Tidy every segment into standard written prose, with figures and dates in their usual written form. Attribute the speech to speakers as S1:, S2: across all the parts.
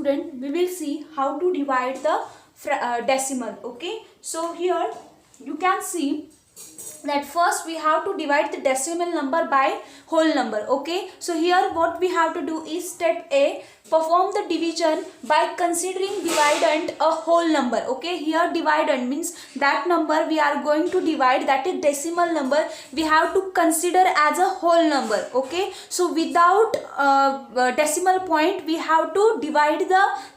S1: student, we will see how to divide the decimal. Okay, so here you can see that first we have to divide the decimal number by whole number. Okay, so here what we have to do is step A, perform the division by considering dividend a whole number. Okay, here dividend means that number we are going to divide, that is decimal number, we have to consider as a whole number. Okay, so without decimal point we have to divide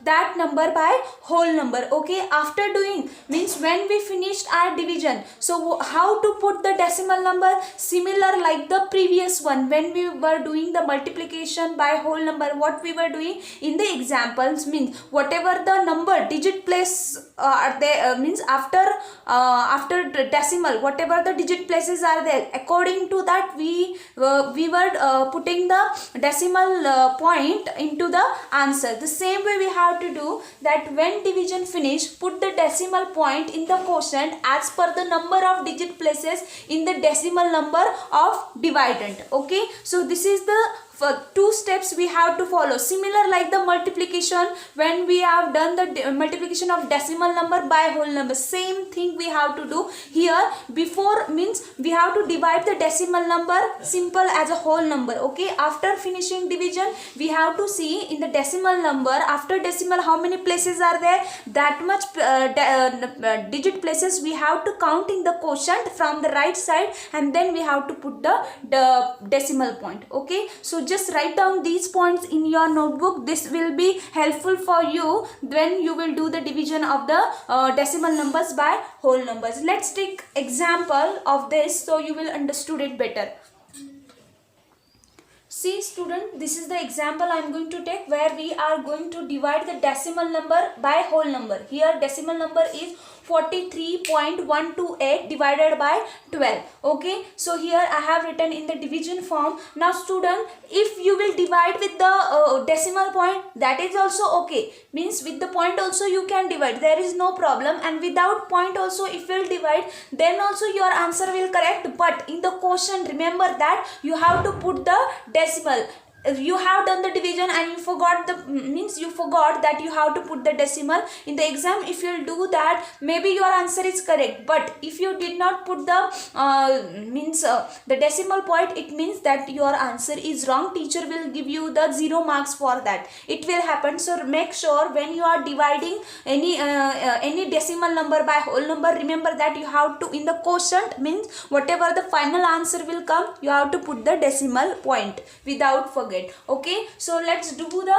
S1: that number by whole number. Okay, after doing means when we finished our division, so how to put the decimal number? Similar like the previous one, when we were doing the multiplication by whole number, what we were doing in the examples means whatever the number digit place are there, means after the decimal whatever the digit places are there, according to that we were putting the decimal point into the answer. The same way we have to do that, when division finish, put the decimal point in the quotient as per the number of digit places in the decimal number of dividend. Okay, so this is the two steps we have to follow, similar like the multiplication. When we have done the multiplication of decimal number by whole number, same thing we have to do here. Before means we have to divide the decimal number simple as a whole number. Okay, after finishing division we have to see in the decimal number, after decimal how many places are there, that much digit places we have to count in the quotient from the right side, and then we have to put the decimal point. Okay, so just write down these points in your notebook. This will be helpful for you when you will do the division of the decimal numbers by whole numbers. Let's take example of this so you will understood it better. See student, this is the example I am going to take where we are going to divide the decimal number by whole number. Here decimal number is 43.128 divided by 12. Okay, so here I have written in the division form. Now student, if you will divide with the decimal point, that is also okay, means with the point also you can divide, there is no problem, and without point also if you will divide, then also your answer will correct. But in the quotient, remember that you have to put the decimal. If you have done the division and you forgot that you have to put the decimal in the exam, if you will do that, maybe your answer is correct. But if you did not put the the decimal point, it means that your answer is wrong. Teacher will give you the 0 marks for that. It will happen. So make sure when you are dividing any decimal number by whole number, remember that you have to, in the quotient means whatever the final answer will come, you have to put the decimal point without forget. Okay, so let's do the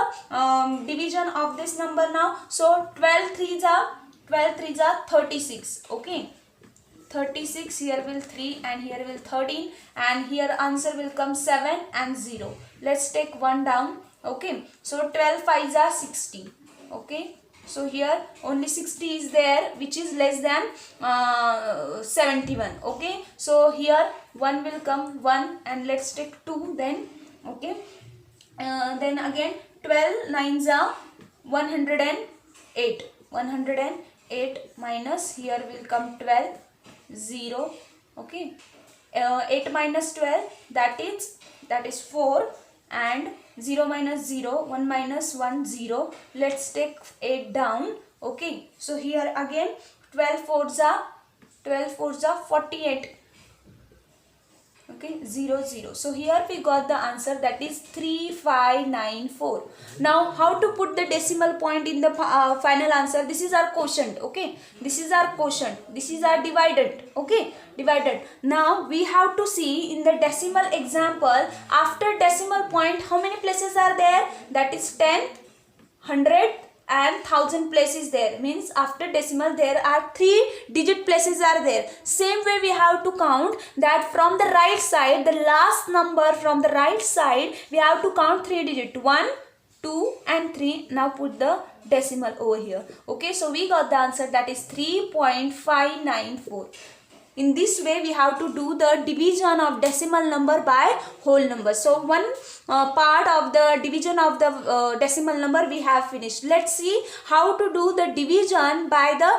S1: division of this number now. So 12 threes are 36. Okay, 36, here will 3 and here will 13, and here answer will come 7 and 0. Let's take one down. Okay, so 12 fives are 60. Okay, so here only 60 is there, which is less than 71. Okay, so here 1 will come 1, and let's take 2 then. Okay, then again 12 nines are 108. 108 minus, here will come 12, 0. Okay, 8 minus 12, that is 4, and 0 minus 0, 1 minus 1, 0. Let's take 8 down. Okay, so here again 12 fours are 48. Okay, 0, 0. So here we got the answer, that is 3594. Now how to put the decimal point in the final answer? This is our quotient. Okay, this is our quotient, this is our dividend. Okay, divided. Now we have to see in the decimal example, after decimal point how many places are there? That is 10, 100 and 1000 places there, means after decimal there are 3 digit places are there. Same way we have to count that from the right side, the last number from the right side, we have to count 3 digit, 1, 2 and 3. Now put the decimal over here. Okay, so we got the answer, that is 3.594. In this way we have to do the division of decimal number by whole number. So one part of the division of the decimal number we have finished. Let's see how to do the division by the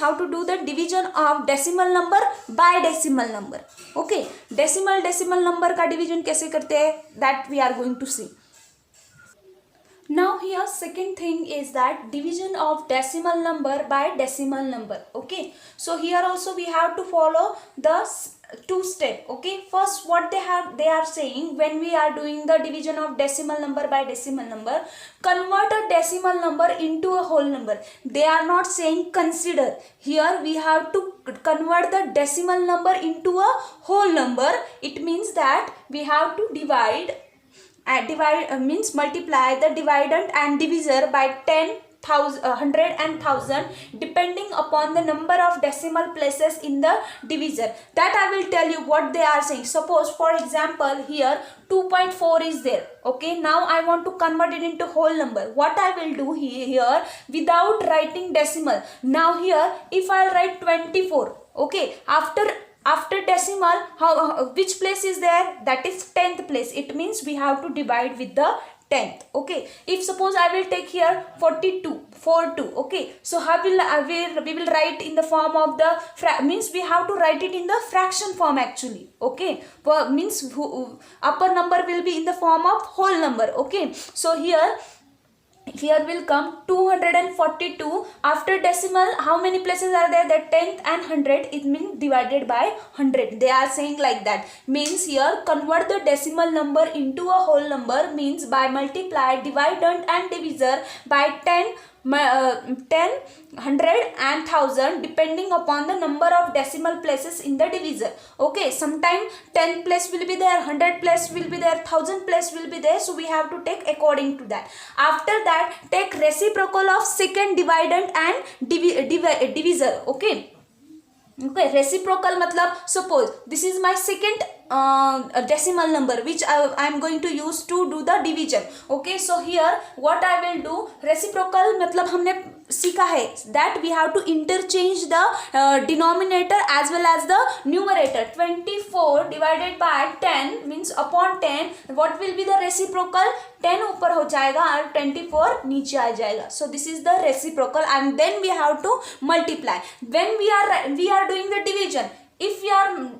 S1: how to do the division of decimal number by decimal number. Okay, decimal number का division कैसे करते हैं, that we are going to see. Now here second thing is that division of decimal number by decimal number. Okay, so here also we have to follow the two step. Okay, first what they are saying, when we are doing the division of decimal number by decimal number, convert a decimal number into a whole number. They are not saying consider. Here we have to convert the decimal number into a whole number. It means that we have to divide means multiply the dividend and divisor by 10, 100 and 1000 depending upon the number of decimal places in the divisor. That I will tell you what they are saying. Suppose for example here 2.4 is there. Okay, now I want to convert it into whole number. What I will do here without writing decimal. Now here if I write 24, okay, after decimal, which place is there? That is 10th place. It means we have to divide with the 10th. Okay, if suppose I will take here 42. Okay, so how will we will write in the form of the means we have to write it in the fraction form actually. Okay, means upper number will be in the form of whole number. Okay, so here will come 242. After decimal, how many places are there? The 10th and 100. It means divided by 100. They are saying like that. Means here convert the decimal number into a whole number, means by multiply dividend and divisor by 10, 100 and 1000 depending upon the number of decimal places in the divisor. Okay, sometime 10 place will be there, 100 place will be there, 1000 place will be there, so we have to take according to that. After that, take reciprocal of second dividend and divisor. Okay, reciprocal matlab suppose this is my second decimal number which I am going to use to do the division. Okay, so here what I will do, reciprocal matlab हमने सीखा है that we have to interchange the denominator as well as the numerator. 24 divided by 10 means upon 10 what will be the reciprocal? 10 ऊपर हो जाएगा और 24 नीचे आ जाएगा. So this is the reciprocal and then we have to multiply. When we are doing the division, if we are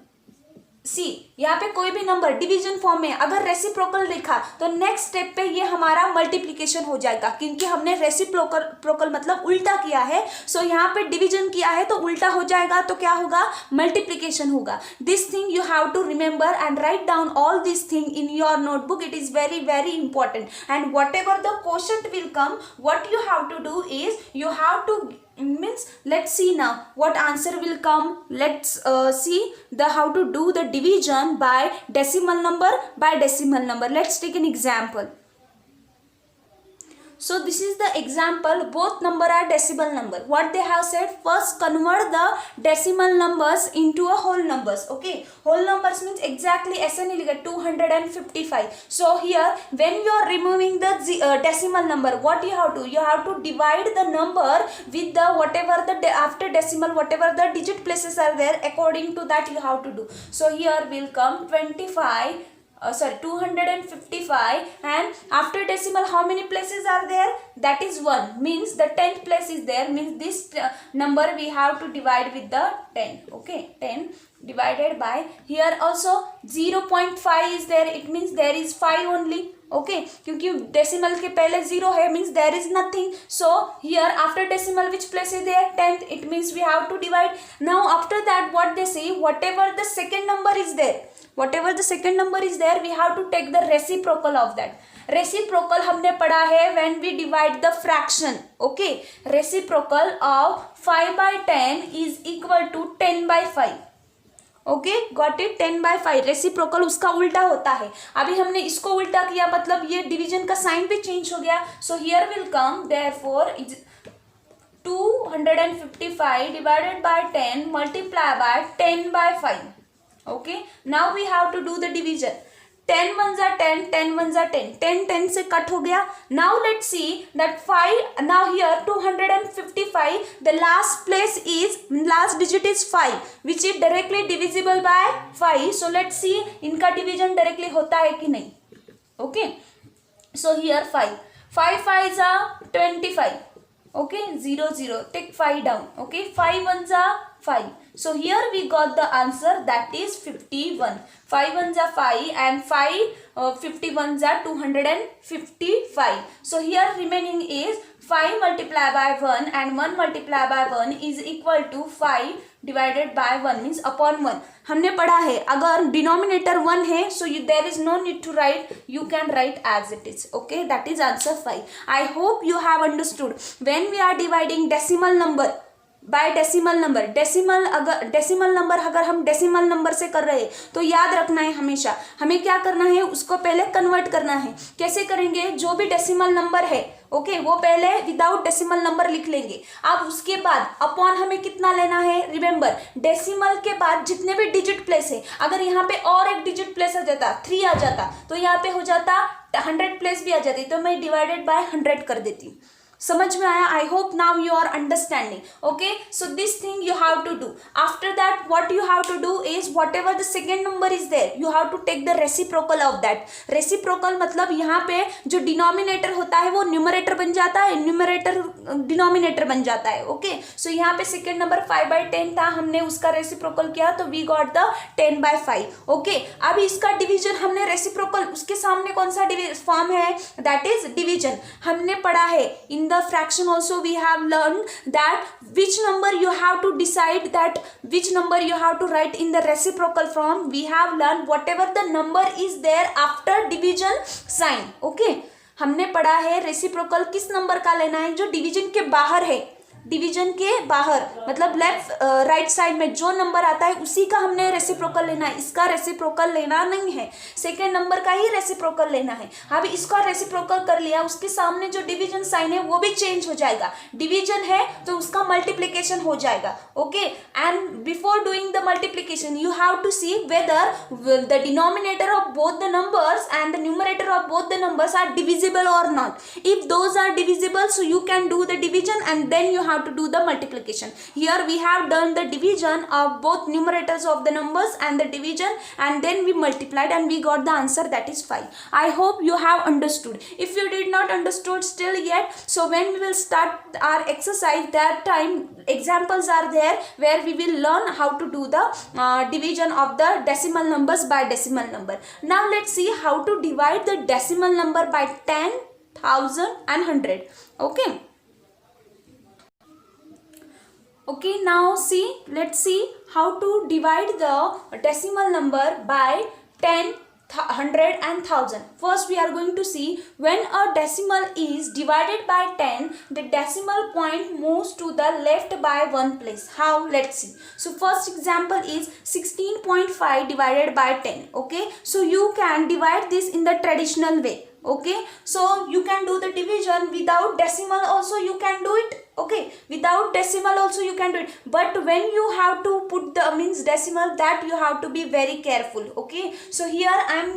S1: यहाँ पे कोई भी नंबर डिवीजन फॉर्म में अगर रेसिप्रोकल लिखा तो नेक्स्ट स्टेप पे ये हमारा मल्टीप्लिकेशन हो जाएगा, क्योंकि हमने रेसिप्रोकल मतलब उल्टा किया है. सो यहाँ पे डिवीजन किया है तो उल्टा हो जाएगा, तो क्या होगा? मल्टीप्लिकेशन होगा. This thing you have to remember and write down all this thing in your notebook. It is very very important and whatever the question will come, what you have to do is you have to means let's see now what answer will come. Let's see the how to do the division by decimal number by decimal number. Let's take an example. So this is the example, both number are decimal number. What they have said, first convert the decimal numbers into a whole numbers. Okay, whole numbers means exactly ऐसे नहीं लिखा 255. So here when you are removing the decimal number, what you have to, you have to divide the number with the whatever the after decimal whatever the digit places are there, according to that you have to do. So here will come 255 and after decimal how many places are there? That is 1, means the 10th place is there, means this number we have to divide with the 10. Okay, 10 divided by, here also 0.5 is there, it means there is 5 only. Okay, क्योंकि decimal के पहले 0 है, means there is nothing. So here after decimal which place is there? 10th. It means we have to divide. Now after that what they say, whatever the second number is there, we have to take the reciprocal of that. Reciprocal हमने पढ़ा है when we divide the fraction. Okay, reciprocal of 5 by 10 is equal to 10 by 5. Okay, got it. 10 by 5 reciprocal उसका उल्टा होता है. अभी हमने इसको उल्टा किया, मतलब ये डिवीजन का साइन भी चेंज हो गया. सो here will come therefore 255 divided by 10 multiply by 10 by 5. Okay, now we have to do the division. 10 ones are 10, 10 ones are 10, 10 से कट हो गया. Now let's see that 5, now here 255, the last digit is 5, which is directly divisible by 5. So let's see इनका division directly होता है कि नहीं. Okay, so here 5 5s are 25. Okay, 0 0, take 5 down. Okay, 5 ones are 5. So here we got the answer, that is 51. 5 ones are 5 and 51s are 255. So here remaining is 5 multiplied by 1 and 1 multiplied by 1 is equal to 5 divided by 1 means upon 1. हमने पढ़ा है अगर denominator 1 है so there is no need to write, you can write as it is. Okay, that is answer 5. I hope you have understood. When we are dividing decimal number by decimal number, decimal number अगर हम decimal number से कर रहे हैं तो याद रखना है हमेशा हमें क्या करना है, उसको पहले कन्वर्ट करना है. कैसे करेंगे, जो भी डेसिमल नंबर है ओके वो पहले विदाउट डेसिमल नंबर लिख लेंगे. अब उसके बाद अपॉन हमें कितना लेना है, रिमेंबर डेसिमल के बाद जितने भी डिजिट प्लेस है, अगर यहाँ पे और एक डिजिट प्लेस आ जाता 3 आ जाता तो यहाँ पे हो जाता 100 प्लेस भी आ जाती, तो मैं डिवाइडेड बाय 100 कर देती. समझ में आया? I hope now you are understanding. Okay, so this thing you have to do. After that what you have to do is whatever the second number is there you have to take the reciprocal of that. Reciprocal मतलब यहाँ पे जो denominator होता है वो numerator बन जाता है, न्यूमरेटर डिनोमिनेटर बन जाता है. ओके, सो यहाँ पे सेकेंड नंबर 5/10 था, हमने उसका रेसिप्रोकल किया तो वी गॉट द 10/5. ओके, अब इसका डिवीजन हमने रेसिप्रोकल, उसके सामने कौन सा फॉर्म है, दैट इज डिवीजन. हमने पढ़ा है इन the fraction also we have learned that which number you have to decide, that which number you have to write in the reciprocal form. We have learned whatever the number is there after division sign. Okay, हमने पढ़ा है reciprocal किस number का लेना है, जो division के बाहर है, डिवीजन के बाहर मतलब लेफ्ट राइट साइड में जो नंबर आता है उसी का हमने रेसिप्रोकल लेना है. इसका रेसिप्रोकल लेना नहीं है, सेकेंड नंबर का ही रेसिप्रोकल लेना है. अब इसका रेसिप्रोकल कर लिया, उसके सामने जो डिवीजन साइन है वो भी चेंज हो जाएगा. डिवीजन है तो उसका मल्टीप्लिकेशन हो जाएगा. Okay, and before doing the multiplication you have to see whether the denominator of both the numbers and the numerator of both the numbers are divisible और not. If those are divisible so you can do the division and then you have to do the multiplication. Here we have done the division of both numerators of the numbers and the division, and then we multiplied and we got the answer, that is 5. I hope you have understood. If you did not understood still yet, so when we will start our exercise, that time examples are there where we will learn how to do the division of the decimal numbers by decimal number. Now let's see how to divide the decimal number by 10, 1000 and 100. Okay. Okay, now see, let's see how to divide the decimal number by 10, 100 and 1000. First we are going to see when a decimal is divided by 10, the decimal point moves to the left by 1 place. How? Let's see. So first example is 16.5 divided by 10. Okay, so you can divide this in the traditional way. Okay, so you can do the division without decimal also, you can do it. Okay, without decimal also you can do it, but when you have to put the means decimal, that you have to be very careful. Okay, so here I am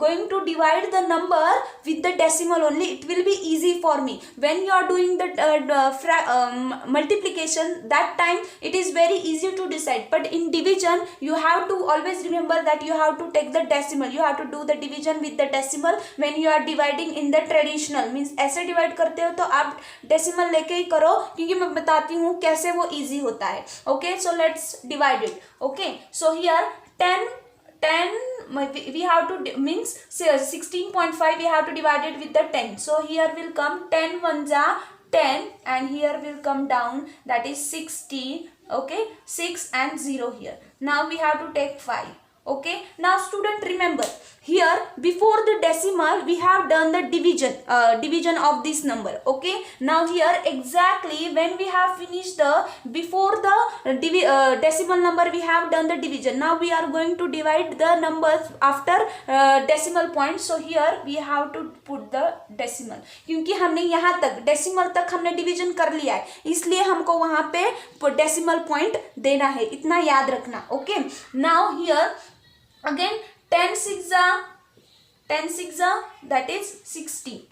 S1: going to divide the number with the decimal only, it will be easy for me. When you are doing the multiplication, that time it is very easy to decide, but in division you have to always remember that you have to take the decimal, you have to do the division with the decimal when you are dividing in the traditional means. ऐसे divide करते हो तो आप decimal लेके ही करो, क्योंकि मैं बताती हूँ कैसे वो इजी होता है. Okay, so let's divide it. Okay, so here 10 we have to means 16.5 we have to divide it with the 10. So here will come 10 ones are 10 and here will come down, that is 60. Okay, 6 and 0 here. Now we have to take 5. Okay, now student remember here before the decimal we have done the division of this number. Okay, now here exactly when we have finished the before the decimal number we have done the division. Now we are going to divide the numbers after decimal point. So here we have to put the decimal, क्योंकि हमने यहाँ तक decimal तक हमने division कर लिया है, इसलिए हमको वहाँ पे decimal point देना है, इतना याद रखना. Okay, now here again 10 6 that is 60.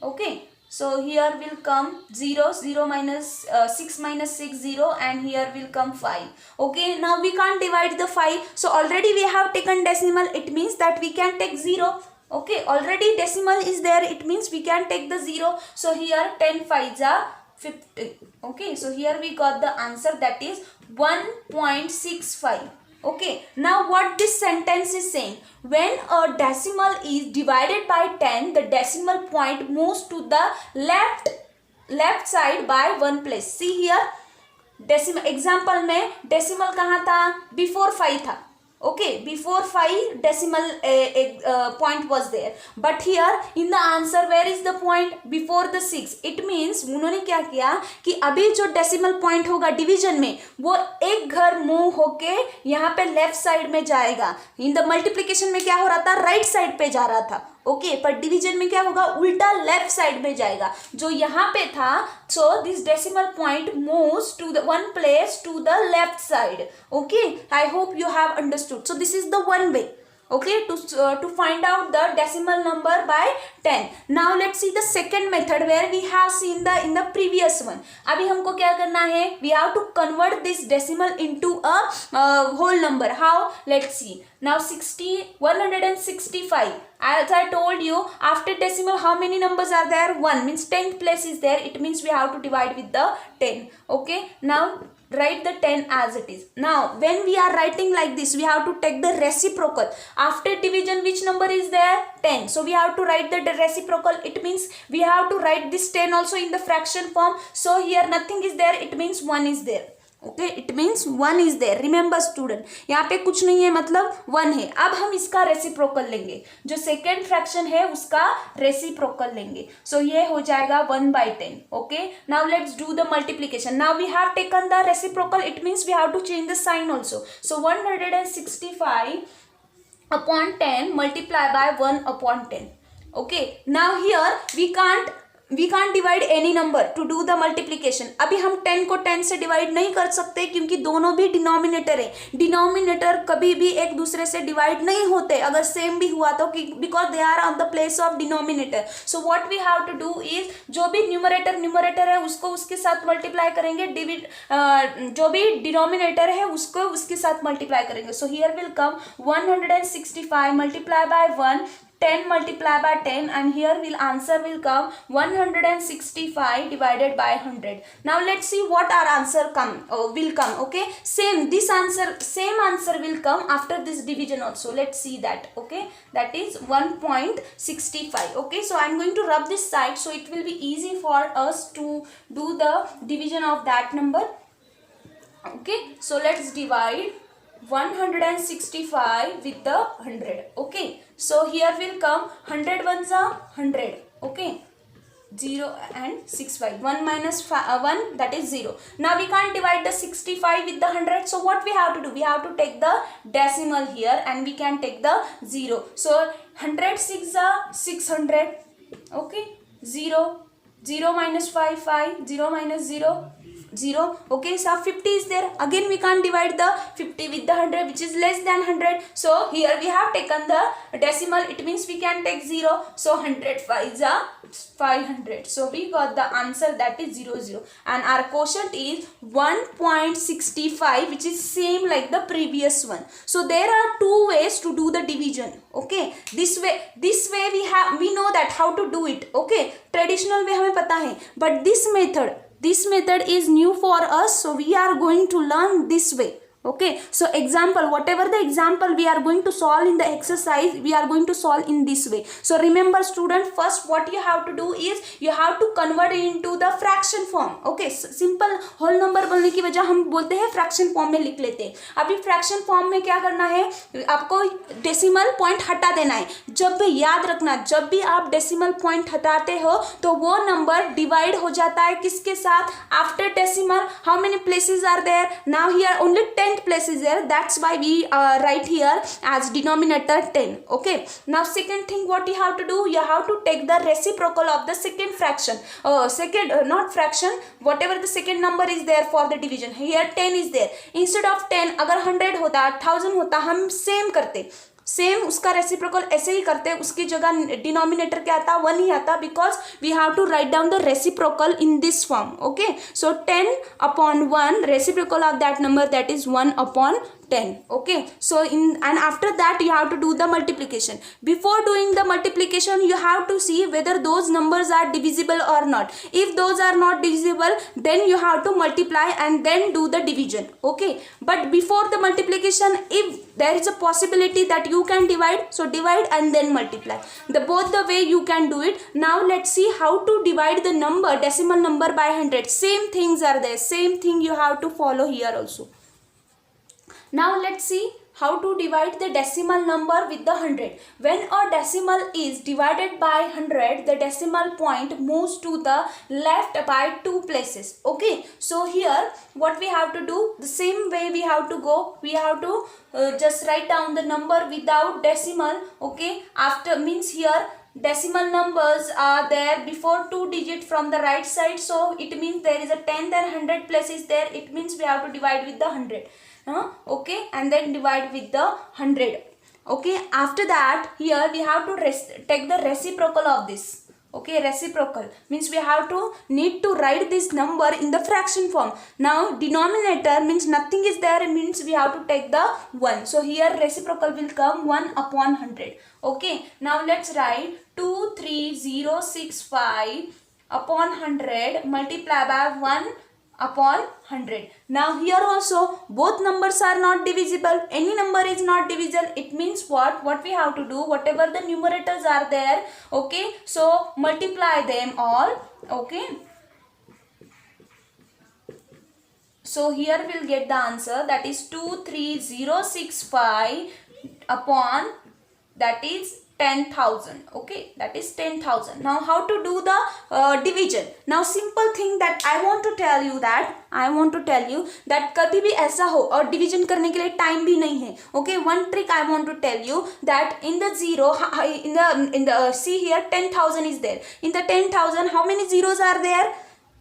S1: Okay, so here will come 0 minus 6 minus 6 0 and here will come 5. Okay, now we can't divide the 5, so already we have taken decimal, it means that we can take 0. Okay, already decimal is there, it means we can take the 0. So here 10 5s are 50. Okay, so here we got the answer, that is 1.65. Okay, now what this sentence is saying, when a decimal is divided by 10, the decimal point moves to the left side by 1 place. See here, decimal example में decimal कहाँ था, before 5 था. Okay, before 5 decimal point was there, but here in the answer where is the point, before the 6. It means उन्होंने क्या किया कि अभी जो decimal point होगा डिवीजन में वो एक घर मूव होके यहाँ पे लेफ्ट साइड में जाएगा. इन द मल्टीप्लिकेशन में क्या हो रहा था, राइट साइड पे जा रहा था. ओके, पर डिवीजन में क्या होगा, उल्टा लेफ्ट साइड में जाएगा जो यहाँ पे था. So this decimal point moves to the one place to the left side. Okay, I hope you have understood. So this is the one way, okay, to find out the decimal number by 10. Now let's see the second method where we have seen the in the previous one. अभी हमको क्या करना है, we have to convert this decimal into a whole number. How? Let's see. Now 165. As I told you, after decimal how many numbers are there? 1 means 10th place is there. It means we have to divide with the 10. Okay, now write the 10 as it is. Now when we are writing like this, we have to take the reciprocal. After division which number is there? 10. So we have to write the reciprocal. It means we have to write this 10 also in the fraction form. So here nothing is there, it means 1 is there. Okay, it means 1 is there. Remember student, यहाँ पे कुछ नहीं है, मतलब 1 है. अब हम इसका रेसिप्रोकल लेंगे, जो सेकेंड फ्रैक्शन है उसका रेसिप्रोकल लेंगे. सो ये हो जाएगा 1/10. Okay, now let's do the multiplication. Now we have taken the reciprocal, it means we have to change the sign also. So 165 upon 10 multiply by 1/10. Okay, now here we can't divide any number to do the multiplication. अभी हम 10 को 10 से divide नहीं कर सकते क्योंकि दोनों भी डिनोमिनेटर है. डिनोमिनेटर कभी भी एक दूसरे से डिवाइड नहीं होते अगर सेम भी हुआ तो, because they are on the place of denominator. So what we have to do is, जो भी न्यूमरेटर है उसको उसके साथ मल्टीप्लाई करेंगे, जो भी डिनोमिनेटर है उसको उसके साथ मल्टीप्लाई करेंगे. सो here will come 165 multiply by 1, 10 multiply by 10, and here answer will come 165 divided by 100. Now let's see what our answer will come. Okay, same answer will come after this division also. Let's see that. Okay, that is 1.65. okay, so I'm going to rub this side so it will be easy for us to do the division of that number. Okay, so let's divide 165 with the 100. Okay, so here will come 100 ones are 100. Okay, 0 and 65. 1 minus 1, that is 0. Now we can't divide the 65 with the 100. So what we have to do? We have to take the decimal here and we can take the 0. So 106 are 600. Okay, 0. 0 minus 5, 5. 0 minus 0. 0. Okay, so 50 is there. Again we can't divide the 50 with the 100 which is less than 100. So here we have taken the decimal, it means we can take 0. So 105 are 500. So we got the answer, that is 00. And our quotient is 1.65 which is same like the previous one. So there are two ways to do the division. Okay, this way we know that how to do it. Okay, traditional way हमें पता है, but this method is new for us, so we are going to learn this way. Okay, so example, whatever the example we are going to solve in the exercise, we are going to solve in this way. So remember student, first what you have to do is you have to convert it into the fraction form. Okay, simple whole number बोलने की वजह हम बोलते हैं fraction form में लिख लेते हैं. अभी fraction form में क्या करना है, आपको decimal point हटा देना है. जब भी याद रखना, जब भी आप decimal point हटाते हो तो वो number divide हो जाता है किसके साथ, after decimal how many places are there. Now here only 10 place is there, that's why we write here as denominator 10. Okay, now second thing what you have to do, you have to take the reciprocal of the second fraction, not fraction, whatever the second number is there for the division. Here 10 is there, instead of 10 अगर 100 होता, 1000 होता, हम same करते, same उसका reciprocal ऐसे ही करते हैं, उसकी जगह डिनोमिनेटर क्या आता, 1 ही आता, because we have to write down the reciprocal in this form. Okay, so 10 upon 1 reciprocal of that number, that is 1/10. 10. Okay, so and after that you have to do the multiplication. Before doing the multiplication, you have to see whether those numbers are divisible or not. If those are not divisible, then you have to multiply and then do the division. Okay, but before the multiplication, if there is a possibility that you can divide, so divide and then multiply. Both the way you can do it. Now let's see how to divide the number, decimal number, by 100. Same things are there, same thing you have to follow here also. Now let's see how to divide the decimal number with the 100. When a decimal is divided by 100, the decimal point moves to the left by 2 places. Okay, so here what we have to do, the same way we have to go. We have to just write down the number without decimal. Okay, after means here decimal numbers are there before 2 digits from the right side, so it means there is a 10, then 100 places there. It means we have to divide with the 100. Okay, and then divide with the 100. Okay, after that here we have to take the reciprocal of this. Okay, reciprocal means we have to need to write this number in the fraction form. Now denominator means nothing is there, means we have to take the 1. So here reciprocal will come 1 upon 100. Okay, now let's write 23065 upon 100 multiply by 1 upon 100. Now here also both numbers are not divisible. Any number is not divisible. It means what we have to do, whatever the numerators are there, okay, so multiply them all. Okay, so here we'll get the answer, that is 23065 upon, that is 10,000. Okay, that is 10,000. Now how to do the division? Now simple thing that I want to tell you that कभी भी ऐसा हो और division करने के लिए time भी नहीं है. Okay, one trick I want to tell you, that in the zero, in the see here 10,000 is there. In the 10,000, how many zeros are there?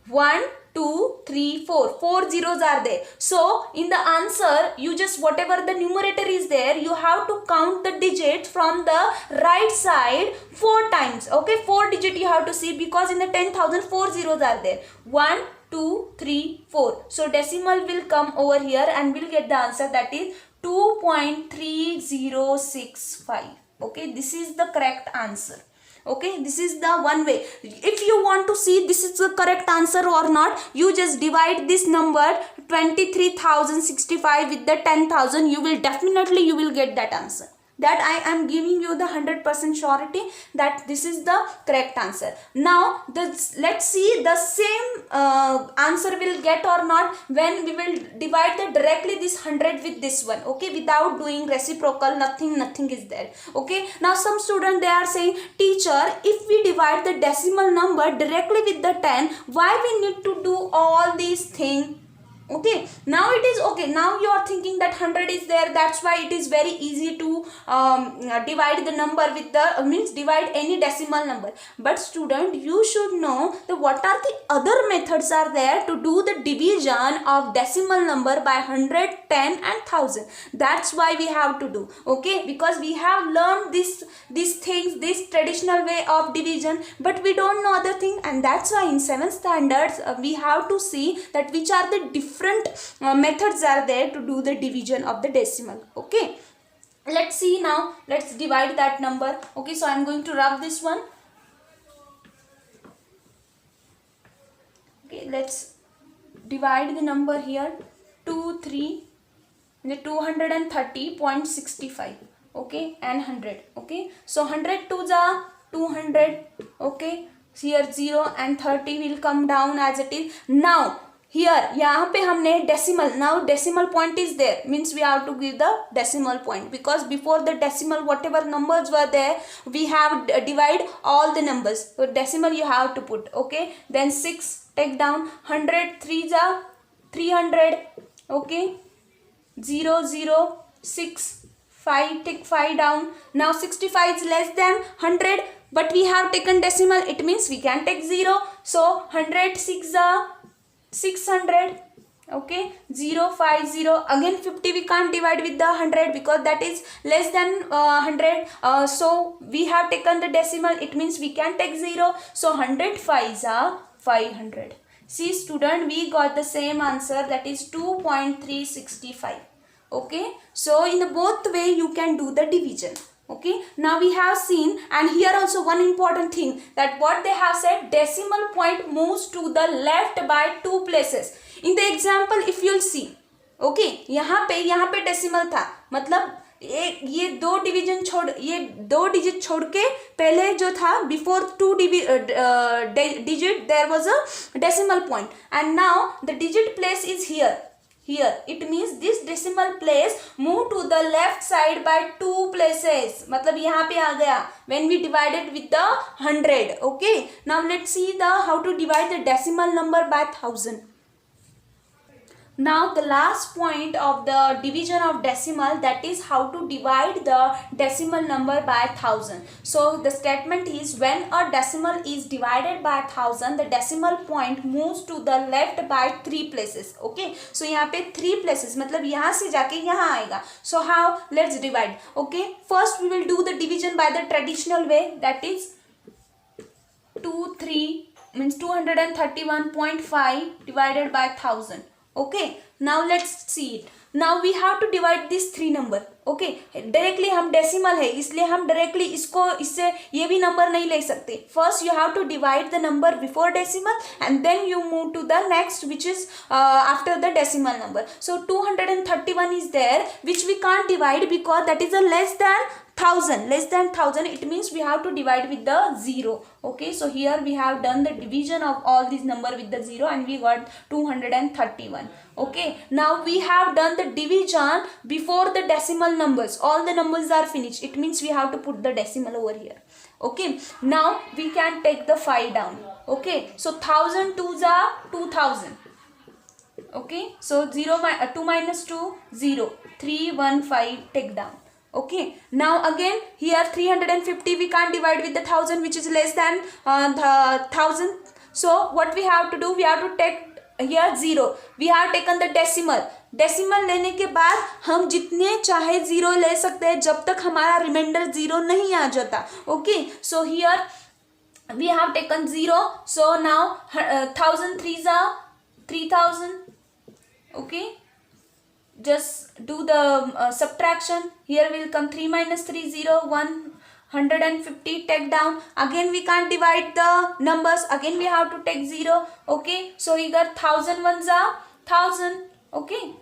S1: 1, 2, 3, 4. 4 zeros are there. So in the answer, you just whatever the numerator is there, you have to count the digits from the right side 4 times. Okay, 4 digit you have to see, because in the 10,000 4 zeros are there. 1, 2, 3, 4. So decimal will come over here and we'll get the answer, that is 2.3065. Okay, this is the correct answer. Okay, this is the one way. If you want to see this is the correct answer or not, you just divide this number 23,065 with the 10,000. You will get that answer. That I am giving you the 100% surety that this is the correct answer. Now let's see the same answer will get or not when we will divide directly this 100 with this one. Okay, without doing reciprocal, nothing is there. Okay, now some students they are saying, teacher, if we divide the decimal number directly with the 10, why we need to do all these things? Okay, now it is okay. Now you are thinking that 100 is there, that's why it is very easy to divide the number with the divide any decimal number. But student, you should know that what are the other methods are there to do the division of decimal number by 100, 10 and 1000. That's why we have to do. Okay, because we have learned these things, this traditional way of division, but we don't know other thing, and that's why in 7th standards we have to see that which are the different methods are there to do the division of the decimal. Okay, let's see now. Let's divide that number. Okay, so I'm going to rub this one. Okay, let's divide the number here. 230.65. Okay, and 100. Okay, so 100 to the 200. Okay, here 0 and 30 will come down as it is. Now here यहाँ पे हमने decimal, now decimal point is there, means we have to give the decimal point, because before the decimal whatever numbers were there we have divide all the numbers, so decimal you have to put. Okay, then 6 take down, 100 3 ja 300. Okay, 0 0 6 5 take 5 down. Now 65 is less than 100, but we have taken decimal, it means we can take 0. So 100 6 ja 600. Okay, 0 5 0. Again 50 we can't divide with the 100 because that is less than 100. So we have taken the decimal, it means we can take 0. So 100 5s are 500. See student, we got the same answer, that is 2.365. Okay, so in the both way you can do the division. Okay, now we have seen, and here also one important thing, that what they have said, decimal point moves to the left by 2 places. In the example if you'll see, okay, यहाँ पे decimal था, मतलब ये दो digit छोड़ के पहले जो था before 2 digit there was a decimal point, and now the digit place is here. It means this decimal place move to the left side by 2 places, मतलब यहाँ पे आ गया when we divided with the 100. Okay, now let's see the how to divide the decimal number by 1000. Now the last point of the division of decimal, that is how to divide the decimal number by 1000. So the statement is, when a decimal is divided by 1000, the decimal point moves to the left by 3 places. Okay, so यहाँ पे 3 places, मतलब यहाँ से जाके यहाँ आएगा. So how? Let's divide. Okay, first we will do the division by the traditional way, that is 231.5 divided by 1000. Okay, now let's see it. Now we have to divide this 3 number. Okay, directly हम decimal है इसलिए हम directly इससे ये भी number नहीं ले सकते. First you have to divide the number before decimal and then you move to the next, which is after the decimal number. So 231 is there, which we can't divide because that is a less than 1000. It means we have to divide with the 0. Okay, so here we have done the division of all these number with the 0 and we got 231. Okay, now we have done the division before the decimal numbers. All the numbers are finished. It means we have to put the decimal over here. Okay, now we can take the 5 down. Okay, so 1000 2s are 2000. Okay, so 2 minus 2 0, 315 take down. Okay, now again here 350 we can't divide with the 1000, which is less than the 1000. So what we have to do, we have to take here 0. We have taken the decimal. Decimal लेने के बाद हम जितने चाहे 0 ले सकते हैं जब तक हमारा रिमाइंडर 0 नहीं आ जाता. Okay, so here we have taken 0. So now 1000 3s are 3000. Okay, just do the subtraction. Here will come 3 minus 3 0, 150 take down. Again we can't divide the numbers, again we have to take 0. Okay, so here 1000 ones are 1000. Okay,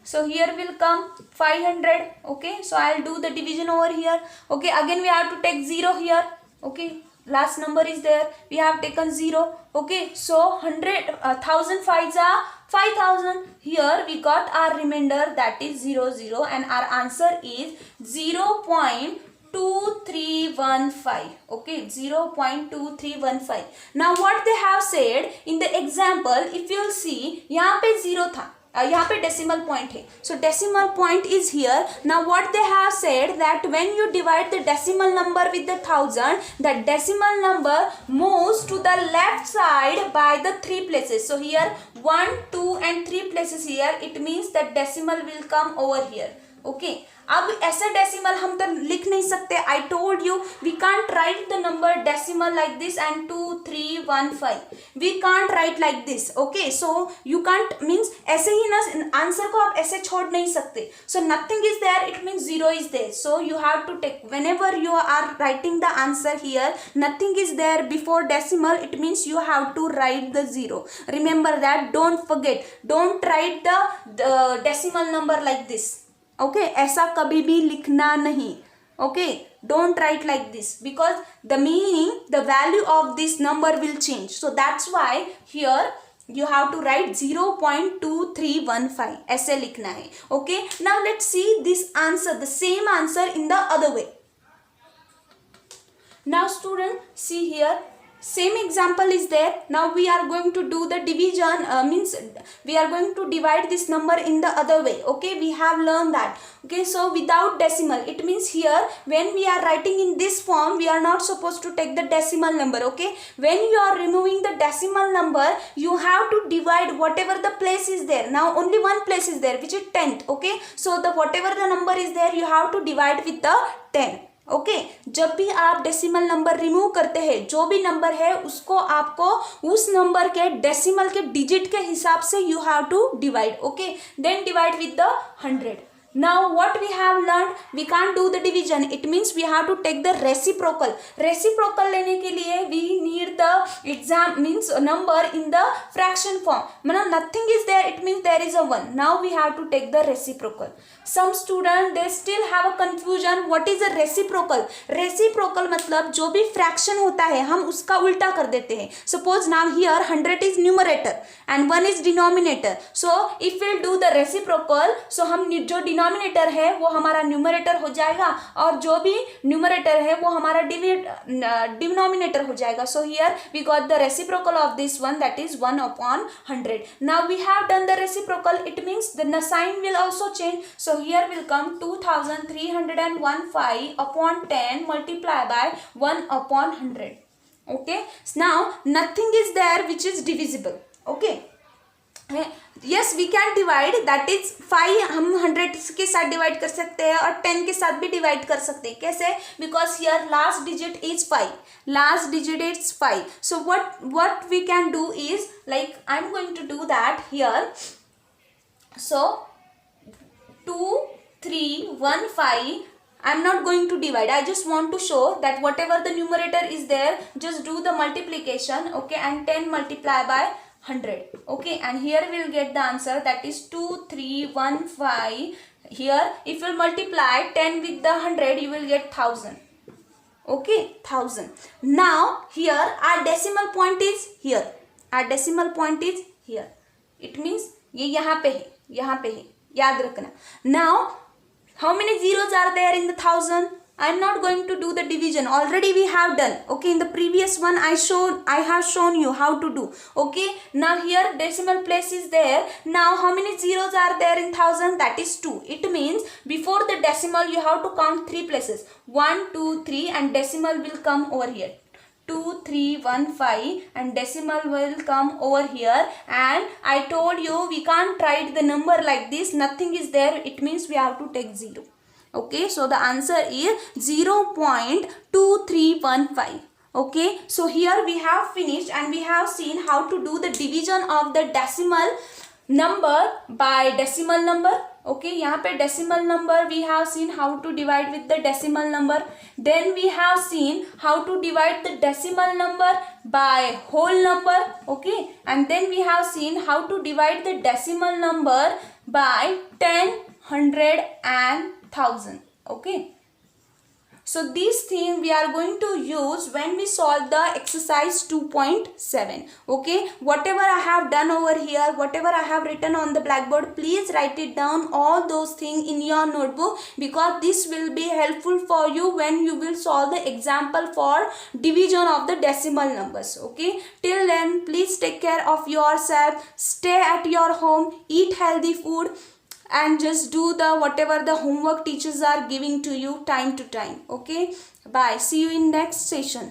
S1: so here will come 500. Okay, so I'll do the division over here. Okay, again we have to take 0 here. Okay, last number is there, we have taken 0. Okay, so 1000 5s are 5000. Here we got our remainder, that is 0 0, and our answer is 0.2315. Okay, 0.2315. Now what they have said in the example, if you will see, यहाँ पे 0 था, यहाँ पे decimal point है. So decimal point is here. Now what they have said, that when you divide the decimal number with the 1000, that decimal number moves to the left side by the 3 places. So here 1, 2 and 3 places here. It means that decimal will come over here. Okay, अब ऐसे decimal हम तो लिख नहीं सकते. I told you we can't write the number decimal like this and 2315. We can't write like this. Okay, so you can't means ऐसे ही ना, आंसर को आप ऐसे छोड़ नहीं सकते. So nothing is there, it means 0 is there. So you have to take, whenever you are writing the answer here, nothing is there before decimal, it means you have to write the 0. Remember that, don't forget, don't write the decimal number like this. Okay, ऐसा कभी भी लिखना नहीं. Okay, don't write like this because the meaning, the value of this number will change. So that's why here you have to write 0.2315. ऐसे लिखना है. Okay, now let's see this answer, the same answer in the other way. Now student, see here, same example is there. Now we are going to do the division, means we are going to divide this number in the other way. Okay, we have learned that. Okay, so without decimal, it means here when we are writing in this form, we are not supposed to take the decimal number. Okay, when you are removing the decimal number, you have to divide whatever the place is there. Now only one place is there, which is 10th. Okay, so the whatever the number is there, you have to divide with the 10. Okay, जब भी आप decimal number remove करते हैं, जो भी number है उसको आपको उस नंबर के डेसिमल के डिजिट के हिसाब से you have to divide. Okay, then divide with the 100. Now what we have learned, we can't do the division, it means we have to take the reciprocal. Reciprocal लेने के लिए we need the exam means number in the fraction form. मतलब nothing is there, it means there is a 1. Now we have to take the reciprocal. Some students they still have a confusion, what is a reciprocal? Reciprocal मतलब जो भी fraction होता है हम उसका उल्टा कर देते हैं. Suppose now here 100 is numerator and 1 is denominator. So if we'll do the reciprocal, so हम जो डिनोमिनेटर है वो हमारा न्यूमरेटर हो जाएगा और जो भी न्यूमरेटर है वो हमारा डिनोमिनेटर हो जाएगा. So here we got the reciprocal of this one, that is 1/100. Now we have done the reciprocal, it means the sign will also change. So here will come 2315 upon 10 multiply by 1/100. Okay, now nothing is there which is divisible. Okay, yes we can divide, that is 5 हम 100 के साथ divide कर सकते हैं और 10 के साथ भी डिवाइड कर सकते हैं. कैसे? Because here last digit is 5, last digit is 5. So what we can do is, like I'm going to do that here. So 2 3 1 5, I'm not going to divide, I just want to show that whatever the numerator is there, just do the multiplication. Okay, and 10 multiply by 100. Okay, and here we will get the answer, that is 2315. Here if you multiply 10 with the 100, you will get 1000. Okay, 1000. Now here our decimal point is here, our decimal point is here. It means ये यहाँ पे है, यहाँ पे है, याद रखना. Now how many zeros are there in the 1000? I am not going to do the division, already we have done. Okay, in the previous one I have shown you how to do. Okay, now here decimal place is there. Now how many zeros are there in 1000? That is 2. It means before the decimal you have to count 3 places, 1 2 3, and decimal will come over here, 2315, and decimal will come over here. And I told you we can't write the number like this, nothing is there, it means we have to take 0. Okay, so the answer is 0.2315. Okay, so here we have finished and we have seen how to do the division of the decimal number by decimal number. Okay, यहाँ पे decimal number we have seen how to divide with the decimal number. Then we have seen how to divide the decimal number by whole number. Okay, and then we have seen how to divide the decimal number by 10, 100 and 1000. Okay, so these things we are going to use when we solve the exercise 2.7. okay, whatever I have done over here, whatever I have written on the blackboard, please write it down, all those things in your notebook, because this will be helpful for you when you will solve the example for division of the decimal numbers. Okay, till then please take care of yourself, stay at your home, eat healthy food, and just do the whatever the homework teachers are giving to you time to time. Okay, bye, see you in next session.